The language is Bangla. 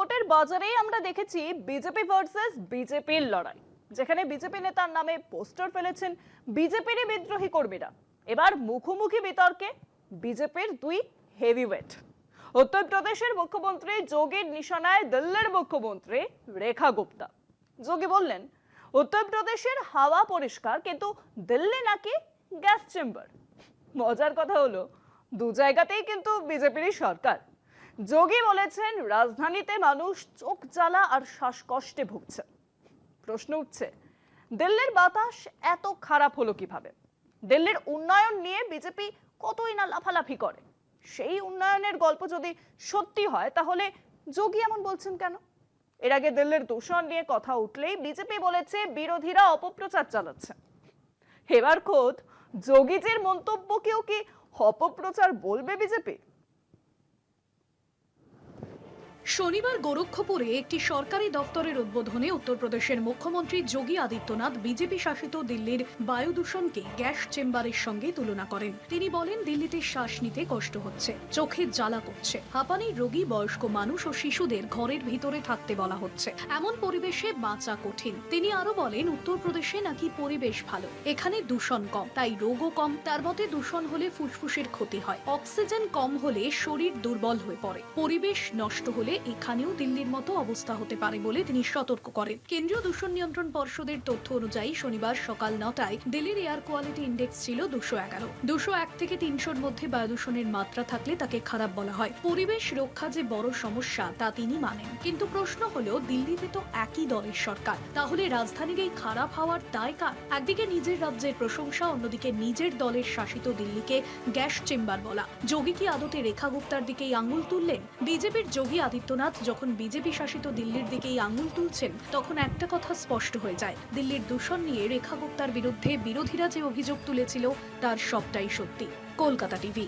ভোটের বাজারেই আমরা দেখেছি বিজেপি ভার্সেস বিজেপির লড়াই, যেখানে বিজেপি নেতার নামে পোস্টার ফেলেছেন বিজেপিরই বিদ্রোহী কর্মীরা। এবার মুখোমুখি বিতর্কে বিজেপির দুই হেভিওয়েট। উত্তরপ্রদেশের মুখ্যমন্ত্রী যোগীর নিশানায় দিল্লির মুখ্যমন্ত্রী রেখা গুপ্তা। যোগী বললেন, উত্তরপ্রদেশের হাওয়া পরিষ্কার, কিন্তু দিল্লি নাকি গ্যাস চেম্বার। মজার কথা হলো, দু জায়গাতেই কিন্তু বিজেপিরই সরকার। যোগী বলেছেন, রাজধানীতে মানুষ চোখ জ্বালা আর শ্বাসকষ্টে ভুগছে। প্রশ্ন উঠছে, দিল্লির বাতাস এত খারাপ হলো কিভাবে? দিল্লির উন্নয়ন নিয়ে বিজেপি কতই না লাফালাফি করে। সেই উন্নয়নের গল্প যদি সত্যি হয়, তাহলে যোগী এমন বলছেন কেন? এর আগে দিল্লির দূষণ নিয়ে কথা উঠলেই বিজেপি বলেছে বিরোধীরা অপপ্রচার চালাচ্ছে। এবার খোদ যোগীজির মন্তব্যকেও কি অপপ্রচার বলবে বিজেপি? শনিবার গোরক্ষপুরে একটি সরকারি দপ্তরের উদ্বোধনে উত্তরপ্রদেশের মুখ্যমন্ত্রী যোগী আদিত্যনাথ বিজেপি শাসিত দিল্লির বায়ু দূষণকে গ্যাস চেম্বারের সঙ্গে তুলনা করেন। তিনি বলেন, দিল্লিতে শ্বাস নিতে কষ্ট হচ্ছে, চোখে জ্বালা করছে, হাঁপানির রোগী, বয়স্ক মানুষ ও শিশুদের ঘরের ভিতরে থাকতে বলা হচ্ছে। এমন পরিবেশে বাঁচা কঠিন। তিনি আরো বলেন, উত্তরপ্রদেশে নাকি পরিবেশ ভালো, এখানে দূষণ কম, তাই রোগও কম। তার মতে, দূষণ হলে ফুসফুসের ক্ষতি হয়, অক্সিজেন কম হলে শরীর দুর্বল হয়ে পড়ে, পরিবেশ নষ্ট হলে এখানেও দিল্লির মতো অবস্থা হতে পারে বলে তিনি সতর্ক করেন। কেন্দ্রীয় দূষণ নিয়ন্ত্রণ পর্ষদের তথ্য অনুযায়ী শনিবার সকাল 9টায় দিল্লির এয়ার কোয়ালিটি ইন্ডেক্স ছিল 211। 201 থেকে 300-র মধ্যে বায়ু দূষণের মাত্রা থাকলে তাকে খারাপ বলা হয়। পরিবেশ রক্ষা যে বড় সমস্যা তা তিনি মানেন, কিন্তু প্রশ্ন হলো, দিল্লিতে তো একই দলের সরকার, তাহলে রাজধানীর এই খারাপ হওয়ার দায় কার? একদিকে নিজের রাজ্যের প্রশংসা, অন্যদিকে নিজের দলের শাসিত দিল্লিকে গ্যাস চেম্বার বলা। যোগী কি আদতে রেখা গুপ্তার দিকেই আঙুল তুললেন? বিজেপির যোগী আদিত্যনাথ যখন বিজেপি শাসিত দিল্লির দিকেই আঙুল তুলছেন, তখন একটা কথা স্পষ্ট হয়ে যায়, দিল্লির দূষণ নিয়ে রেখা গুপ্তার বিরুদ্ধে বিরোধীরা যে অভিযোগ তুলেছিল তার সবটাই সত্যি। কলকাতা টিভি।